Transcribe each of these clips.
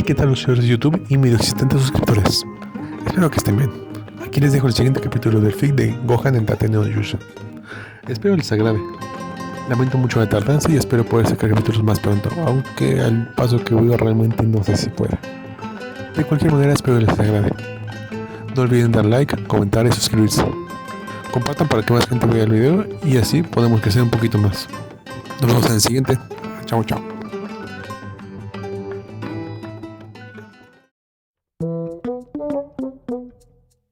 ¿qué tal los señores de YouTube y mis existentes suscriptores? Espero que estén bien. Aquí les dejo el siguiente capítulo del fic de Gohan en Tate no Yusha. Espero les agrade. Lamento mucho la tardanza y espero poder sacar capítulos más pronto, aunque al paso que voy realmente no sé si pueda. De cualquier manera espero les agrade. No olviden dar like, comentar y suscribirse. Compartan para que más gente vea el video y así podemos crecer un poquito más. Nos vemos en el siguiente. Chao, chao.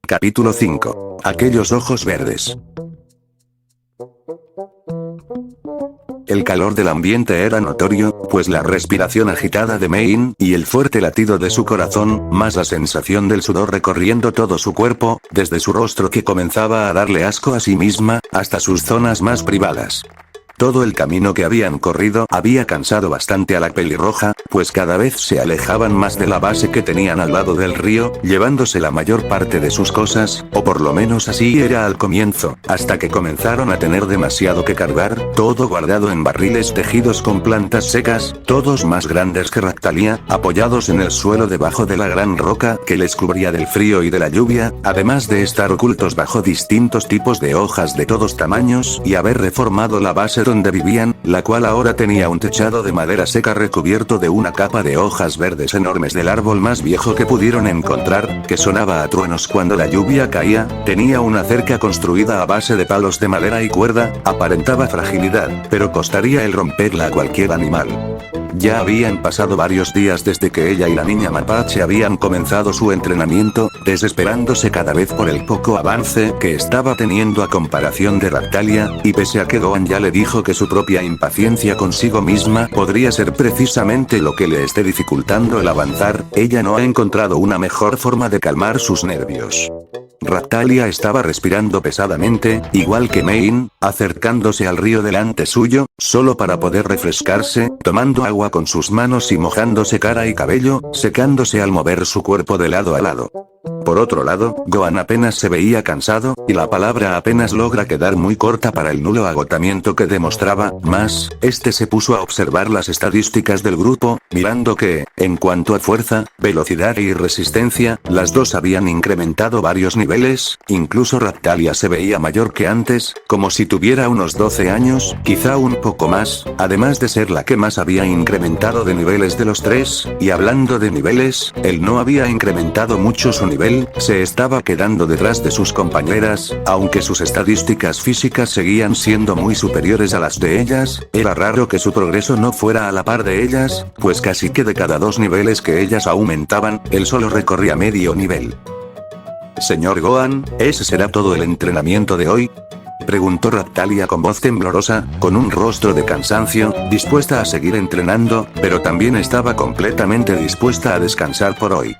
Capítulo 5. Aquellos ojos verdes. El calor del ambiente era notorio, pues la respiración agitada de Mein y el fuerte latido de su corazón, más la sensación del sudor recorriendo todo su cuerpo, desde su rostro que comenzaba a darle asco a sí misma, hasta sus zonas más privadas. Todo el camino que habían corrido había cansado bastante a la pelirroja, pues cada vez se alejaban más de la base que tenían al lado del río, llevándose la mayor parte de sus cosas, o por lo menos así era al comienzo, hasta que comenzaron a tener demasiado que cargar, todo guardado en barriles tejidos con plantas secas, todos más grandes que Ractalia, apoyados en el suelo debajo de la gran roca que les cubría del frío y de la lluvia, además de estar ocultos bajo distintos tipos de hojas de todos tamaños y haber reformado la base donde vivían, la cual ahora tenía un techado de madera seca recubierto de una capa de hojas verdes enormes del árbol más viejo que pudieron encontrar, que sonaba a truenos cuando la lluvia caía, tenía una cerca construida a base de palos de madera y cuerda, aparentaba fragilidad, pero costaría el romperla a cualquier animal. Ya habían pasado varios días desde que ella y la niña mapache habían comenzado su entrenamiento, desesperándose cada vez por el poco avance que estaba teniendo a comparación de Ractalia, y pese a que Gohan ya le dijo que su propia impaciencia consigo misma podría ser precisamente lo que le esté dificultando el avanzar, ella no ha encontrado una mejor forma de calmar sus nervios. Ractalia estaba respirando pesadamente, igual que Mein, acercándose al río delante suyo, solo para poder refrescarse, tomando agua con sus manos y mojándose cara y cabello, secándose al mover su cuerpo de lado a lado. Por otro lado, Gohan apenas se veía cansado, y la palabra apenas logra quedar muy corta para el nulo agotamiento que demostraba, más, este se puso a observar las estadísticas del grupo, mirando que, en cuanto a fuerza, velocidad y resistencia, las dos habían incrementado varios niveles, incluso Ractalia se veía mayor que antes, como si tuviera unos 12 años, quizá un poco más, además de ser la que más había incrementado de niveles de los tres, y hablando de niveles, él no había incrementado mucho su nivel, se estaba quedando detrás de sus compañeras, aunque sus estadísticas físicas seguían siendo muy superiores a las de ellas, era raro que su progreso no fuera a la par de ellas, pues casi que de cada 2 niveles que ellas aumentaban, él solo recorría medio nivel. Señor Gohan, ¿ese será todo el entrenamiento de hoy?, preguntó Ractalia con voz temblorosa, con un rostro de cansancio, dispuesta a seguir entrenando, pero también estaba completamente dispuesta a descansar por hoy.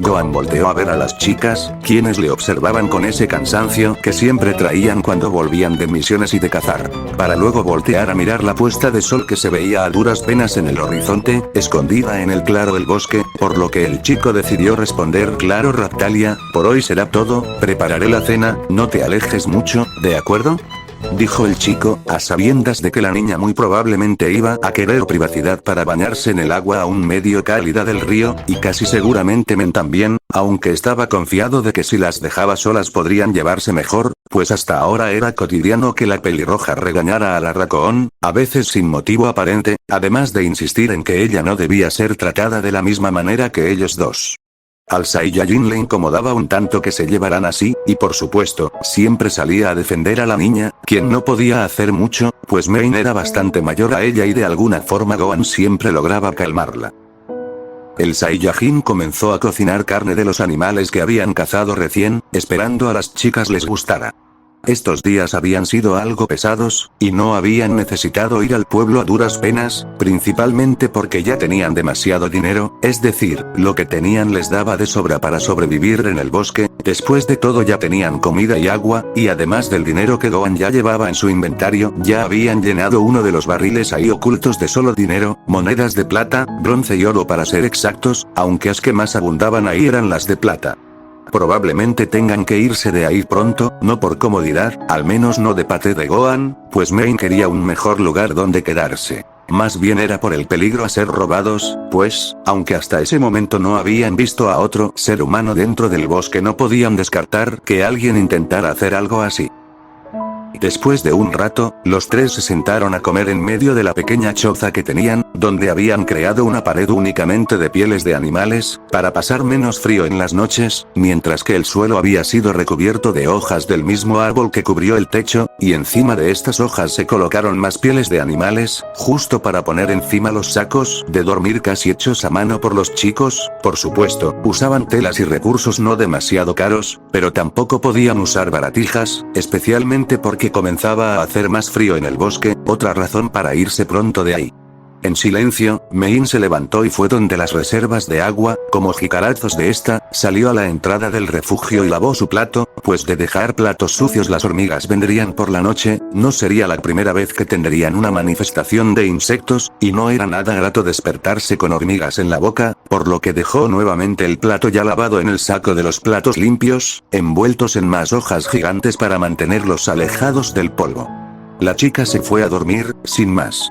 Gohan volteó a ver a las chicas, quienes le observaban con ese cansancio que siempre traían cuando volvían de misiones y de cazar, para luego voltear a mirar la puesta de sol que se veía a duras penas en el horizonte, escondida en el claro del bosque, por lo que el chico decidió responder: claro Ractalia, por hoy será todo, prepararé la cena, no te alejes mucho, ¿de acuerdo?, dijo el chico, a sabiendas de que la niña muy probablemente iba a querer privacidad para bañarse en el agua aún medio cálida del río, y casi seguramente Men también, aunque estaba confiado de que si las dejaba solas podrían llevarse mejor, pues hasta ahora era cotidiano que la pelirroja regañara a la Raccoon, a veces sin motivo aparente, además de insistir en que ella no debía ser tratada de la misma manera que ellos dos. Al Saiyajin le incomodaba un tanto que se llevaran así, y por supuesto, siempre salía a defender a la niña, quien no podía hacer mucho, pues Mein era bastante mayor a ella y de alguna forma Gohan siempre lograba calmarla. El Saiyajin comenzó a cocinar carne de los animales que habían cazado recién, esperando a las chicas les gustara. Estos días habían sido algo pesados, y no habían necesitado ir al pueblo a duras penas, principalmente porque ya tenían demasiado dinero, es decir, lo que tenían les daba de sobra para sobrevivir en el bosque, después de todo ya tenían comida y agua, y además del dinero que Gohan ya llevaba en su inventario, ya habían llenado uno de los barriles ahí ocultos de solo dinero, monedas de plata, bronce y oro para ser exactos, aunque las que más abundaban ahí eran las de plata. Probablemente tengan que irse de ahí pronto, no por comodidad, al menos no de parte de Gohan, pues Mein quería un mejor lugar donde quedarse. más bien era por el peligro a ser robados, pues, aunque hasta ese momento no habían visto a otro ser humano dentro del bosque, no podían descartar que alguien intentara hacer algo así. Después de un rato, los tres se sentaron a comer en medio de la pequeña choza que tenían, donde habían creado una pared únicamente de pieles de animales, para pasar menos frío en las noches, mientras que el suelo había sido recubierto de hojas del mismo árbol que cubrió el techo, y encima de estas hojas se colocaron más pieles de animales, justo para poner encima los sacos de dormir casi hechos a mano por los chicos. Por supuesto, usaban telas y recursos no demasiado caros, pero tampoco podían usar baratijas, especialmente porque comenzaba a hacer más frío en el bosque, otra razón para irse pronto de ahí. En silencio, Mein se levantó y fue donde las reservas de agua, como jicarazos de esta, salió a la entrada del refugio y lavó su plato, pues de dejar platos sucios las hormigas vendrían por la noche, no sería la primera vez que tendrían una manifestación de insectos, y no era nada grato despertarse con hormigas en la boca, por lo que dejó nuevamente el plato ya lavado en el saco de los platos limpios, envueltos en más hojas gigantes para mantenerlos alejados del polvo. La chica se fue a dormir, sin más.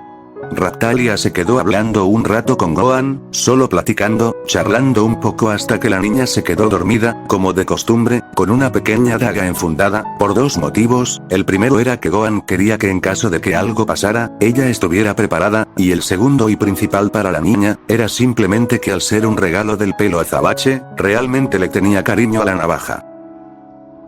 Raptalia se quedó hablando un rato con Gohan, solo platicando, charlando un poco hasta que la niña se quedó dormida, como de costumbre, con una pequeña daga enfundada, por dos motivos. El primero era que Gohan quería que en caso de que algo pasara, ella estuviera preparada, y el segundo y principal para la niña, era simplemente que al ser un regalo del pelo azabache, realmente le tenía cariño a la navaja.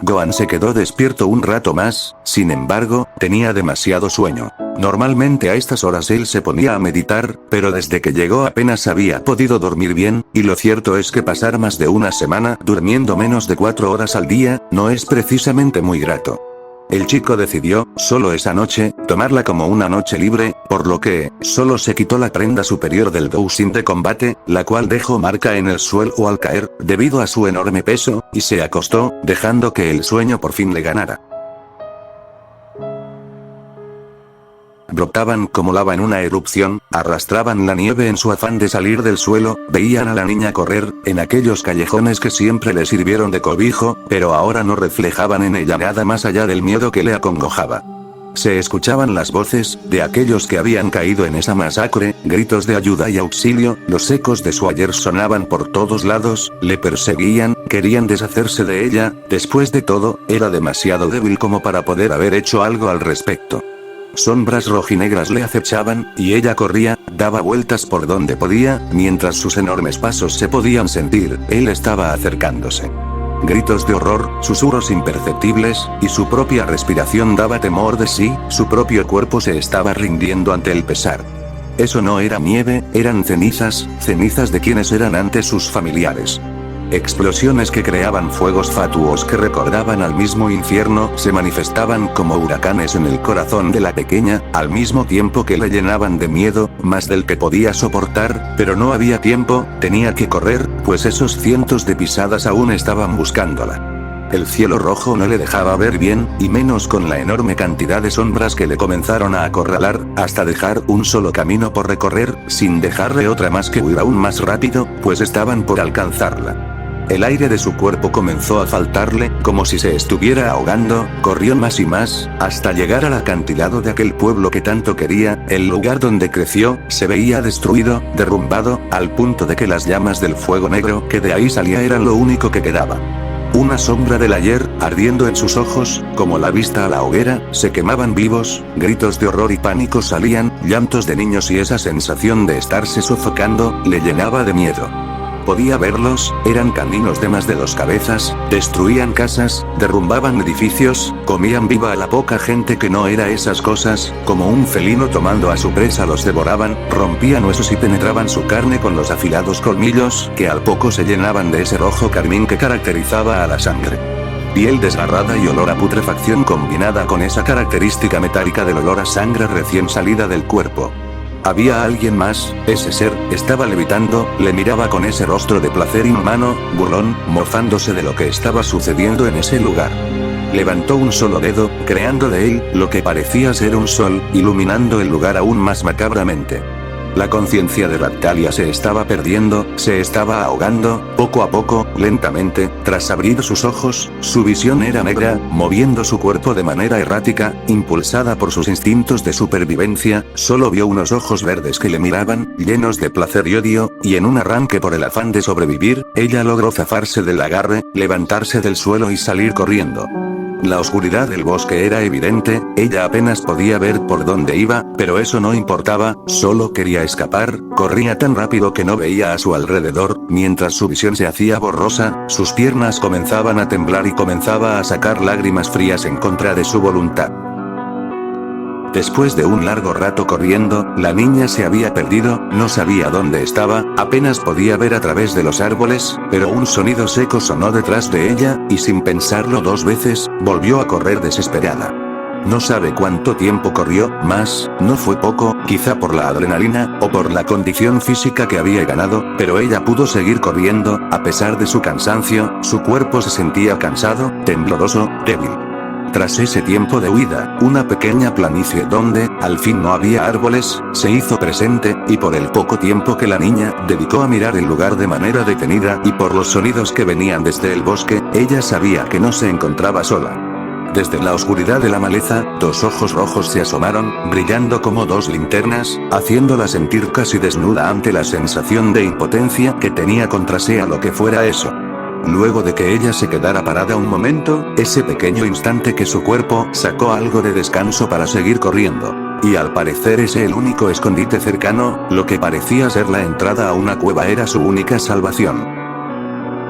Gohan se quedó despierto un rato más, sin embargo, tenía demasiado sueño. Normalmente a estas horas él se ponía a meditar, pero desde que llegó apenas había podido dormir bien, y lo cierto es que pasar más de una semana durmiendo menos de 4 horas al día, no es precisamente muy grato. El chico decidió, solo esa noche, tomarla como una noche libre, por lo que, solo se quitó la prenda superior del Dousin de combate, la cual dejó marca en el suelo al caer, debido a su enorme peso, y se acostó, dejando que el sueño por fin le ganara. Brotaban como lava en una erupción, arrastraban la nieve en su afán de salir del suelo, veían a la niña correr, en aquellos callejones que siempre le sirvieron de cobijo, pero ahora no reflejaban en ella nada más allá del miedo que le acongojaba. Se escuchaban las voces de aquellos que habían caído en esa masacre, gritos de ayuda y auxilio, los ecos de su ayer sonaban por todos lados, le perseguían, querían deshacerse de ella, después de todo, era demasiado débil como para poder haber hecho algo al respecto. Sombras rojinegras le acechaban, y ella corría, daba vueltas por donde podía, mientras sus enormes pasos se podían sentir, él estaba acercándose. Gritos de horror, susurros imperceptibles, y su propia respiración daba temor de sí, su propio cuerpo se estaba rindiendo ante el pesar. Eso no era nieve, eran cenizas, cenizas de quienes eran antes sus familiares. Explosiones que creaban fuegos fatuos que recordaban al mismo infierno, se manifestaban como huracanes en el corazón de la pequeña, al mismo tiempo que le llenaban de miedo, más del que podía soportar, pero no había tiempo, tenía que correr, pues esos cientos de pisadas aún estaban buscándola. El cielo rojo no le dejaba ver bien, y menos con la enorme cantidad de sombras que le comenzaron a acorralar, hasta dejar un solo camino por recorrer, sin dejarle otra más que huir aún más rápido, pues estaban por alcanzarla. El aire de su cuerpo comenzó a faltarle, como si se estuviera ahogando, corrió más y más, hasta llegar al acantilado de aquel pueblo que tanto quería, el lugar donde creció, se veía destruido, derrumbado, al punto de que las llamas del fuego negro que de ahí salía eran lo único que quedaba. Una sombra del ayer, ardiendo en sus ojos, como la vista a la hoguera, se quemaban vivos, gritos de horror y pánico salían, llantos de niños y esa sensación de estarse sofocando, le llenaba de miedo. Podía verlos, eran caninos de más de 2 cabezas, destruían casas, derrumbaban edificios, comían viva a la poca gente que no era esas cosas, como un felino tomando a su presa los devoraban, rompían huesos y penetraban su carne con los afilados colmillos, que al poco se llenaban de ese rojo carmín que caracterizaba a la sangre. Piel desgarrada y olor a putrefacción combinada con esa característica metálica del olor a sangre recién salida del cuerpo. Había alguien más, ese ser, estaba levitando, le miraba con ese rostro de placer inhumano, burlón, mofándose de lo que estaba sucediendo en ese lugar. Levantó un solo dedo, creando de él, lo que parecía ser un sol, iluminando el lugar aún más macabramente. La conciencia de Ractalia se estaba perdiendo, se estaba ahogando, poco a poco, lentamente, tras abrir sus ojos, su visión era negra, moviendo su cuerpo de manera errática, impulsada por sus instintos de supervivencia, solo vio unos ojos verdes que le miraban, llenos de placer y odio, y en un arranque por el afán de sobrevivir, ella logró zafarse del agarre, levantarse del suelo y salir corriendo. La oscuridad del bosque era evidente, ella apenas podía ver por dónde iba, pero eso no importaba, solo quería escapar, corría tan rápido que no veía a su alrededor, mientras su visión se hacía borrosa, sus piernas comenzaban a temblar y comenzaba a sacar lágrimas frías en contra de su voluntad. Después de un largo rato corriendo, la niña se había perdido, no sabía dónde estaba, apenas podía ver a través de los árboles, pero un sonido seco sonó detrás de ella, y sin pensarlo dos veces, volvió a correr desesperada. No sabe cuánto tiempo corrió, más, no fue poco, quizá por la adrenalina, o por la condición física que había ganado, pero ella pudo seguir corriendo, a pesar de su cansancio, su cuerpo se sentía cansado, tembloroso, débil. Tras ese tiempo de huida, una pequeña planicie donde, al fin no había árboles, se hizo presente, y por el poco tiempo que la niña dedicó a mirar el lugar de manera detenida y por los sonidos que venían desde el bosque, ella sabía que no se encontraba sola. Desde la oscuridad de la maleza, dos ojos rojos se asomaron, brillando como dos linternas, haciéndola sentir casi desnuda ante la sensación de impotencia que tenía contra sea lo que fuera eso. Luego de que ella se quedara parada un momento, ese pequeño instante que su cuerpo sacó algo de descanso para seguir corriendo. Y al parecer ese el único escondite cercano, lo que parecía ser la entrada a una cueva era su única salvación.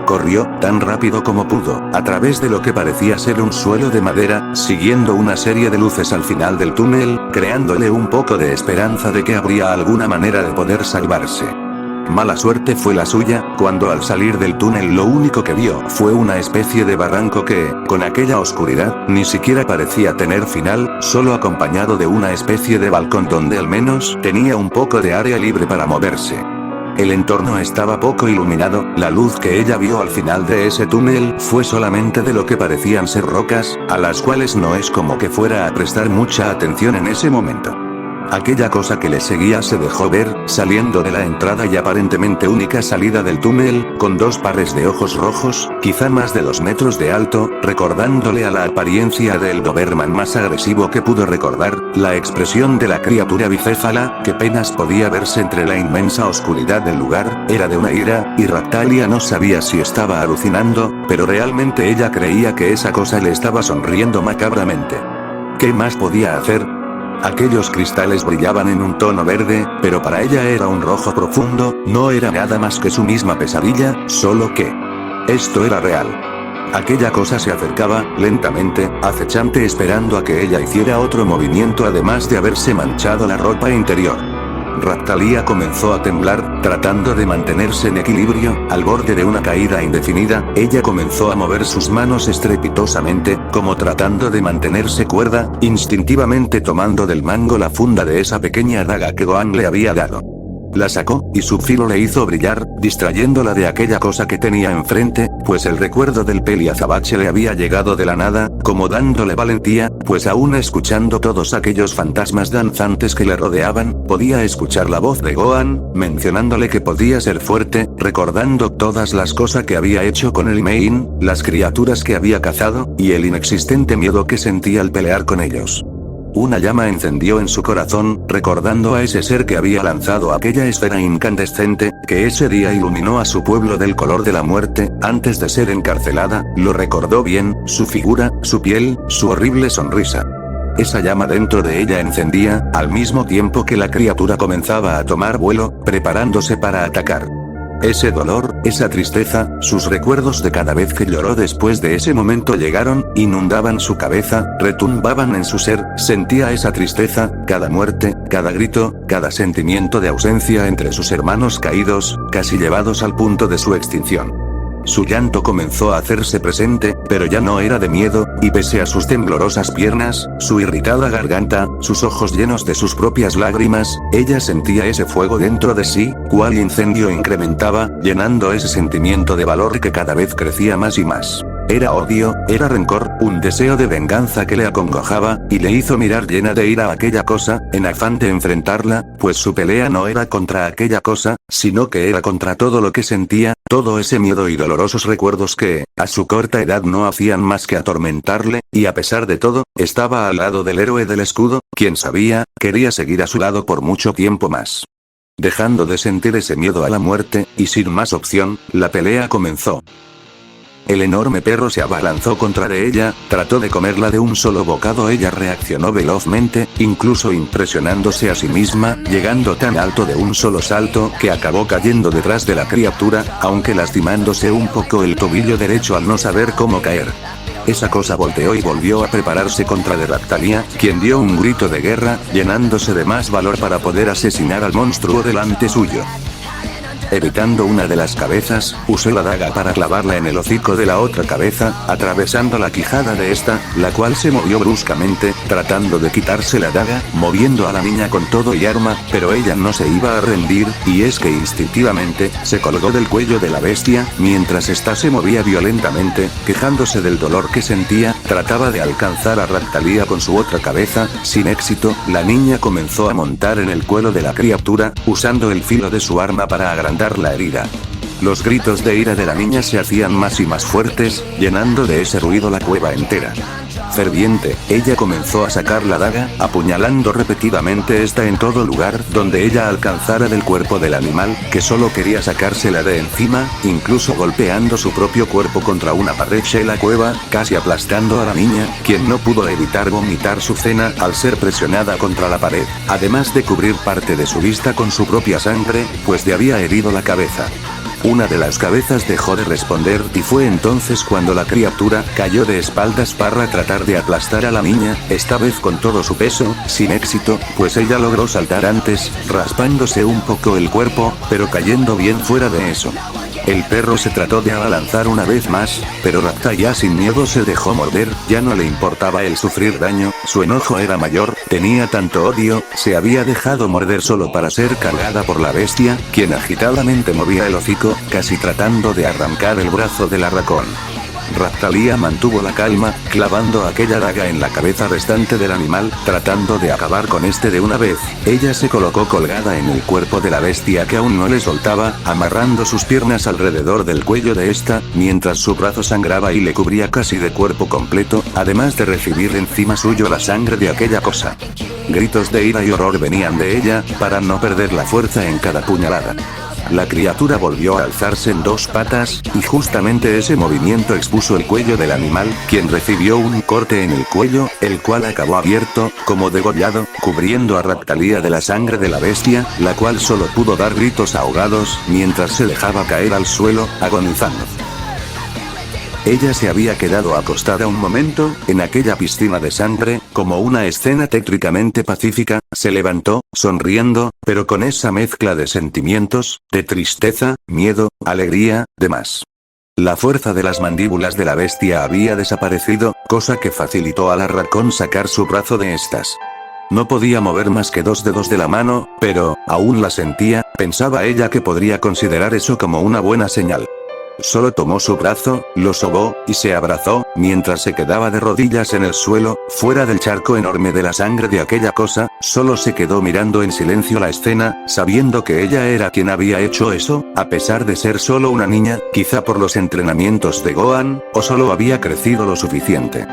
Corrió, tan rápido como pudo, a través de lo que parecía ser un suelo de madera, siguiendo una serie de luces al final del túnel, creándole un poco de esperanza de que habría alguna manera de poder salvarse. Mala suerte fue la suya, cuando al salir del túnel lo único que vio fue una especie de barranco que, con aquella oscuridad, ni siquiera parecía tener final, solo acompañado de una especie de balcón donde al menos tenía un poco de área libre para moverse. El entorno estaba poco iluminado, la luz que ella vio al final de ese túnel fue solamente de lo que parecían ser rocas, a las cuales no es como que fuera a prestar mucha atención en ese momento. Aquella cosa que le seguía se dejó ver, saliendo de la entrada y aparentemente única salida del túnel, con dos pares de ojos rojos, quizá más de 2 metros de alto, recordándole a la apariencia del Doberman más agresivo que pudo recordar, la expresión de la criatura bicéfala, que apenas podía verse entre la inmensa oscuridad del lugar, era de una ira, y Ractalia no sabía si estaba alucinando, pero realmente ella creía que esa cosa le estaba sonriendo macabramente. ¿Qué más podía hacer? Aquellos cristales brillaban en un tono verde, pero para ella era un rojo profundo, no era nada más que su misma pesadilla, solo que esto era real. Aquella cosa se acercaba, lentamente, acechante esperando a que ella hiciera otro movimiento además de haberse manchado la ropa interior. Ractalia comenzó a temblar, tratando de mantenerse en equilibrio, al borde de una caída indefinida, ella comenzó a mover sus manos estrepitosamente, como tratando de mantenerse cuerda, instintivamente tomando del mango la funda de esa pequeña daga que Gohan le había dado. La sacó, y su filo le hizo brillar, distrayéndola de aquella cosa que tenía enfrente, pues el recuerdo del peli azabache le había llegado de la nada, como dándole valentía, pues aún escuchando todos aquellos fantasmas danzantes que le rodeaban, podía escuchar la voz de Gohan, mencionándole que podía ser fuerte, recordando todas las cosas que había hecho con el Main, las criaturas que había cazado, y el inexistente miedo que sentía al pelear con ellos. Una llama encendió en su corazón, recordando a ese ser que había lanzado aquella esfera incandescente, que ese día iluminó a su pueblo del color de la muerte, antes de ser encarcelada, lo recordó bien, su figura, su piel, su horrible sonrisa. Esa llama dentro de ella encendía, al mismo tiempo que la criatura comenzaba a tomar vuelo, preparándose para atacar. Ese dolor, esa tristeza, sus recuerdos de cada vez que lloró después de ese momento llegaron, inundaban su cabeza, retumbaban en su ser, sentía esa tristeza, cada muerte, cada grito, cada sentimiento de ausencia entre sus hermanos caídos, casi llevados al punto de su extinción. Su llanto comenzó a hacerse presente, pero ya no era de miedo, y pese a sus temblorosas piernas, su irritada garganta, sus ojos llenos de sus propias lágrimas, ella sentía ese fuego dentro de sí, cual incendio incrementaba, llenando ese sentimiento de valor que cada vez crecía más y más. Era odio, era rencor, un deseo de venganza que le acongojaba, y le hizo mirar llena de ira a aquella cosa, en afán de enfrentarla, pues su pelea no era contra aquella cosa, sino que era contra todo lo que sentía, todo ese miedo y dolorosos recuerdos que, a su corta edad no hacían más que atormentarle, y a pesar de todo, estaba al lado del héroe del escudo, quien sabía, quería seguir a su lado por mucho tiempo más. Dejando de sentir ese miedo a la muerte, y sin más opción, la pelea comenzó. El enorme perro se abalanzó contra de ella, trató de comerla de un solo bocado. Ella reaccionó velozmente, incluso impresionándose a sí misma, llegando tan alto de un solo salto que acabó cayendo detrás de la criatura, aunque lastimándose un poco el tobillo derecho al no saber cómo caer. Esa cosa volteó y volvió a prepararse contra de Raftalia, quien dio un grito de guerra, llenándose de más valor para poder asesinar al monstruo delante suyo. Evitando una de las cabezas, usó la daga para clavarla en el hocico de la otra cabeza, atravesando la quijada de esta, la cual se movió bruscamente, tratando de quitarse la daga, moviendo a la niña con todo y arma, pero ella no se iba a rendir, y es que instintivamente, se colgó del cuello de la bestia, mientras ésta se movía violentamente, quejándose del dolor que sentía, trataba de alcanzar a Raftalia con su otra cabeza, sin éxito, la niña comenzó a montar en el cuello de la criatura, usando el filo de su arma para agrandar la herida. Los gritos de ira de la niña se hacían más y más fuertes, llenando de ese ruido la cueva entera. Ferviente, ella comenzó a sacar la daga, apuñalando repetidamente esta en todo lugar donde ella alcanzara del cuerpo del animal, que solo quería sacársela de encima, incluso golpeando su propio cuerpo contra una pared de la cueva, casi aplastando a la niña, quien no pudo evitar vomitar su cena al ser presionada contra la pared, además de cubrir parte de su vista con su propia sangre, pues le había herido la cabeza. Una de las cabezas dejó de responder y fue entonces cuando la criatura cayó de espaldas para tratar de aplastar a la niña, esta vez con todo su peso, sin éxito, pues ella logró saltar antes, raspándose un poco el cuerpo, pero cayendo bien fuera de eso. El perro se trató de abalanzar una vez más, pero Raftalia sin miedo se dejó morder, ya no le importaba el sufrir daño, su enojo era mayor, tenía tanto odio, se había dejado morder solo para ser cargada por la bestia, quien agitadamente movía el hocico, casi tratando de arrancar el brazo del arracón. Raftalia mantuvo la calma, clavando aquella daga en la cabeza restante del animal, tratando de acabar con este de una vez. Ella se colocó colgada en el cuerpo de la bestia que aún no le soltaba, amarrando sus piernas alrededor del cuello de esta, mientras su brazo sangraba y le cubría casi de cuerpo completo, además de recibir encima suyo la sangre de aquella cosa. Gritos de ira y horror venían de ella, para no perder la fuerza en cada puñalada. La criatura volvió a alzarse en dos patas, y justamente ese movimiento expuso el cuello del animal, quien recibió un corte en el cuello, el cual acabó abierto, como degollado, cubriendo a Raftalia de la sangre de la bestia, la cual solo pudo dar gritos ahogados, mientras se dejaba caer al suelo, agonizando. Ella se había quedado acostada un momento, en aquella piscina de sangre, como una escena tétricamente pacífica, se levantó, sonriendo, pero con esa mezcla de sentimientos, de tristeza, miedo, alegría, demás. La fuerza de las mandíbulas de la bestia había desaparecido, cosa que facilitó al arracón sacar su brazo de estas. No podía mover más que 2 dedos de la mano, pero, aún la sentía, pensaba ella que podría considerar eso como una buena señal. Solo tomó su brazo, lo sobó, y se abrazó, mientras se quedaba de rodillas en el suelo, fuera del charco enorme de la sangre de aquella cosa, solo se quedó mirando en silencio la escena, sabiendo que ella era quien había hecho eso, a pesar de ser solo una niña, quizá por los entrenamientos de Gohan, o solo había crecido lo suficiente.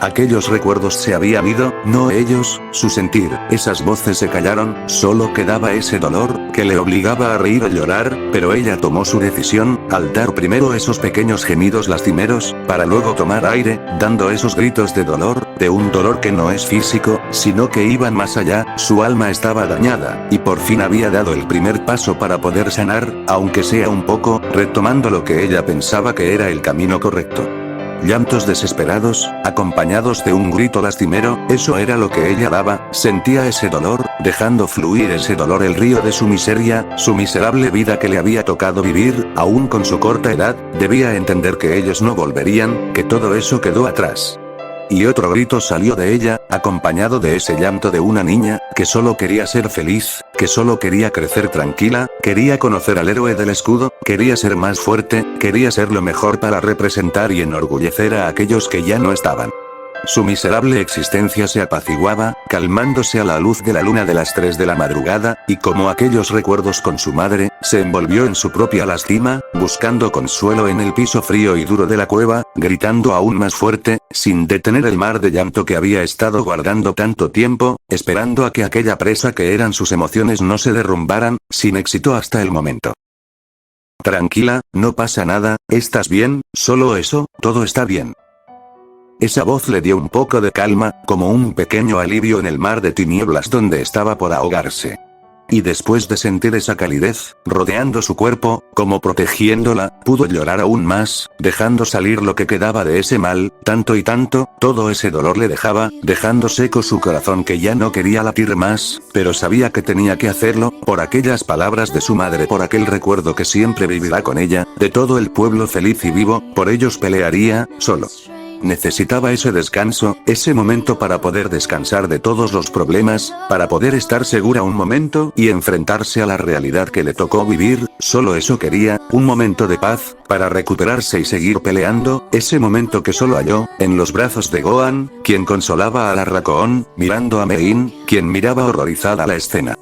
Aquellos recuerdos se habían ido, no ellos, su sentir, esas voces se callaron, solo quedaba ese dolor, que le obligaba a reír o llorar, pero ella tomó su decisión, al dar primero esos pequeños gemidos lastimeros, para luego tomar aire, dando esos gritos de dolor, de un dolor que no es físico, sino que iban más allá, su alma estaba dañada, y por fin había dado el primer paso para poder sanar, aunque sea un poco, retomando lo que ella pensaba que era el camino correcto. Llantos desesperados, acompañados de un grito lastimero, eso era lo que ella daba, sentía ese dolor, dejando fluir ese dolor el río de su miseria, su miserable vida que le había tocado vivir, aún con su corta edad, debía entender que ellos no volverían, que todo eso quedó atrás. y otro grito salió de ella, acompañado de ese llanto de una niña, que solo quería ser feliz, que solo quería crecer tranquila, quería conocer al héroe del escudo, quería ser más fuerte, quería ser lo mejor para representar y enorgullecer a aquellos que ya no estaban. Su miserable existencia se apaciguaba, calmándose a la luz de la luna de las 3 de la madrugada, y como aquellos recuerdos con su madre, se envolvió en su propia lástima, buscando consuelo en el piso frío y duro de la cueva, gritando aún más fuerte, sin detener el mar de llanto que había estado guardando tanto tiempo, esperando a que aquella presa que eran sus emociones no se derrumbaran, sin éxito hasta el momento. Tranquila, no pasa nada, ¿estás bien? Solo eso, todo está bien. Esa voz le dio un poco de calma, como un pequeño alivio en el mar de tinieblas donde estaba por ahogarse. Y después de sentir esa calidez, rodeando su cuerpo, como protegiéndola, pudo llorar aún más, dejando salir lo que quedaba de ese mal, tanto y tanto, todo ese dolor le dejaba, dejando seco su corazón que ya no quería latir más, pero sabía que tenía que hacerlo, por aquellas palabras de su madre, por aquel recuerdo que siempre vivirá con ella, de todo el pueblo feliz y vivo, por ellos pelearía, solo. Necesitaba ese descanso, ese momento para poder descansar de todos los problemas, para poder estar segura un momento y enfrentarse a la realidad que le tocó vivir, solo eso quería, un momento de paz, para recuperarse y seguir peleando, ese momento que solo halló, en los brazos de Gohan, quien consolaba a la Raccoon, mirando a Mein, quien miraba horrorizada la escena.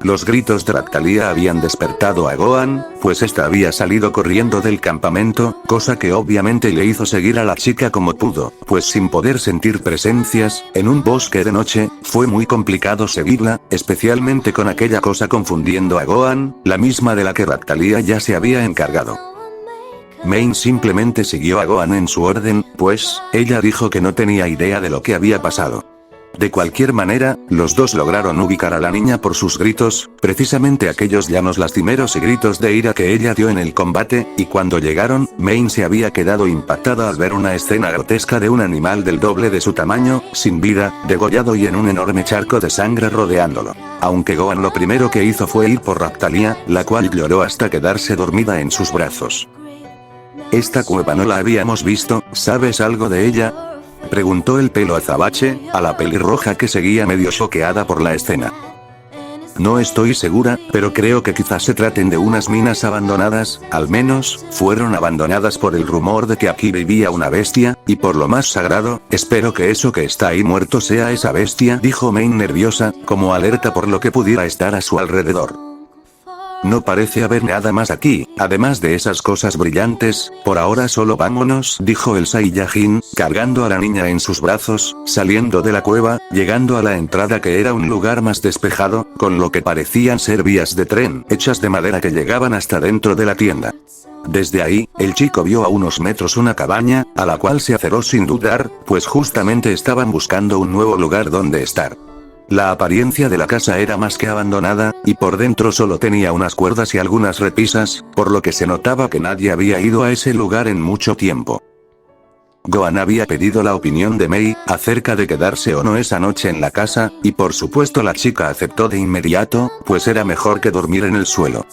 Los gritos de Ractalia habían despertado a Gohan, pues ésta había salido corriendo del campamento, cosa que obviamente le hizo seguir a la chica como pudo, pues sin poder sentir presencias, en un bosque de noche, fue muy complicado seguirla, especialmente con aquella cosa confundiendo a Gohan, la misma de la que Ractalia ya se había encargado. Mein simplemente siguió a Gohan en su orden, pues, ella dijo que no tenía idea de lo que había pasado. De cualquier manera, los dos lograron ubicar a la niña por sus gritos, precisamente aquellos llanos lastimeros y gritos de ira que ella dio en el combate, y cuando llegaron, Mein se había quedado impactada al ver una escena grotesca de un animal del doble de su tamaño, sin vida, degollado y en un enorme charco de sangre rodeándolo. Aunque Gohan lo primero que hizo fue ir por Ractalia, la cual lloró hasta quedarse dormida en sus brazos. Esta cueva no la habíamos visto, ¿sabes algo de ella?, preguntó el pelo azabache, a la pelirroja que seguía medio choqueada por la escena. No estoy segura, pero creo que quizás se traten de unas minas abandonadas, al menos, fueron abandonadas por el rumor de que aquí vivía una bestia, y por lo más sagrado, espero que eso que está ahí muerto sea esa bestia, dijo Mein nerviosa, como alerta por lo que pudiera estar a su alrededor. No parece haber nada más aquí, además de esas cosas brillantes, por ahora solo vámonos, dijo el Saiyajin, cargando a la niña en sus brazos, saliendo de la cueva, llegando a la entrada que era un lugar más despejado, con lo que parecían ser vías de tren, hechas de madera que llegaban hasta dentro de la tienda. Desde ahí, el chico vio a unos metros una cabaña, a la cual se acercó sin dudar, pues justamente estaban buscando un nuevo lugar donde estar. La apariencia de la casa era más que abandonada, y por dentro solo tenía unas cuerdas y algunas repisas, por lo que se notaba que nadie había ido a ese lugar en mucho tiempo. Gohan había pedido la opinión de Mei, acerca de quedarse o no esa noche en la casa, y por supuesto la chica aceptó de inmediato, pues era mejor que dormir en el suelo.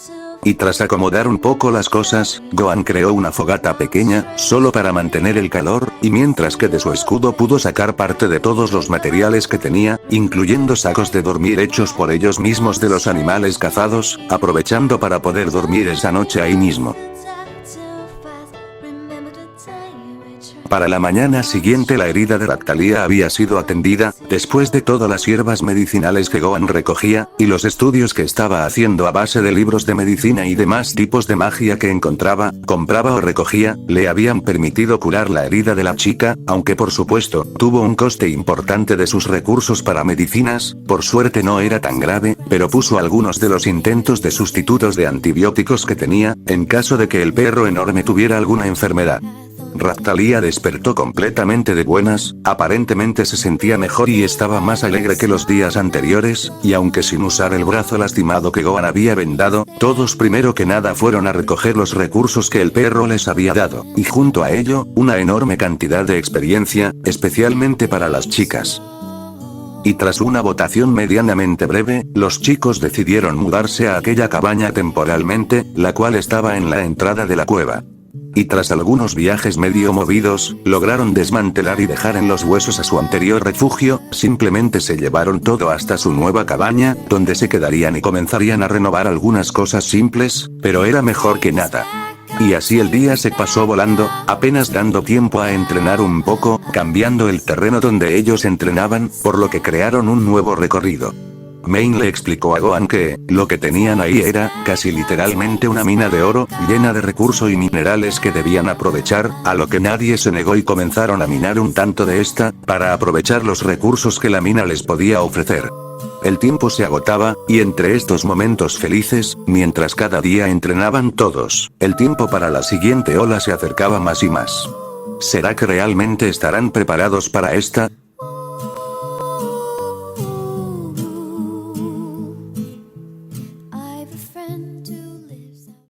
Y tras acomodar un poco las cosas, Gohan creó una fogata pequeña, solo para mantener el calor, y mientras que de su escudo pudo sacar parte de todos los materiales que tenía, incluyendo sacos de dormir hechos por ellos mismos de los animales cazados, aprovechando para poder dormir esa noche ahí mismo. Para la mañana siguiente la herida de Ractalia había sido atendida, después de todas las hierbas medicinales que Gohan recogía, y los estudios que estaba haciendo a base de libros de medicina y demás tipos de magia que encontraba, compraba o recogía, le habían permitido curar la herida de la chica, aunque por supuesto, tuvo un coste importante de sus recursos para medicinas, por suerte no era tan grave, pero puso algunos de los intentos de sustitutos de antibióticos que tenía, en caso de que el perro enorme tuviera alguna enfermedad. Ractalia despertó completamente de buenas, aparentemente se sentía mejor y estaba más alegre que los días anteriores, y aunque sin usar el brazo lastimado que Gohan había vendado, todos primero que nada fueron a recoger los recursos que el perro les había dado, y junto a ello, una enorme cantidad de experiencia, especialmente para las chicas. Y tras una votación medianamente breve, los chicos decidieron mudarse a aquella cabaña temporalmente, la cual estaba en la entrada de la cueva. Y tras algunos viajes medio movidos, lograron desmantelar y dejar en los huesos a su anterior refugio, simplemente se llevaron todo hasta su nueva cabaña, donde se quedarían y comenzarían a renovar algunas cosas simples, pero era mejor que nada. Y así el día se pasó volando, apenas dando tiempo a entrenar un poco, cambiando el terreno donde ellos entrenaban, por lo que crearon un nuevo recorrido. Main le explicó a Gohan que, lo que tenían ahí era, casi literalmente una mina de oro, llena de recursos y minerales que debían aprovechar, a lo que nadie se negó y comenzaron a minar un tanto de esta, para aprovechar los recursos que la mina les podía ofrecer. El tiempo se agotaba, y entre estos momentos felices, mientras cada día entrenaban todos, el tiempo para la siguiente ola se acercaba más y más. ¿Será que realmente estarán preparados para esta?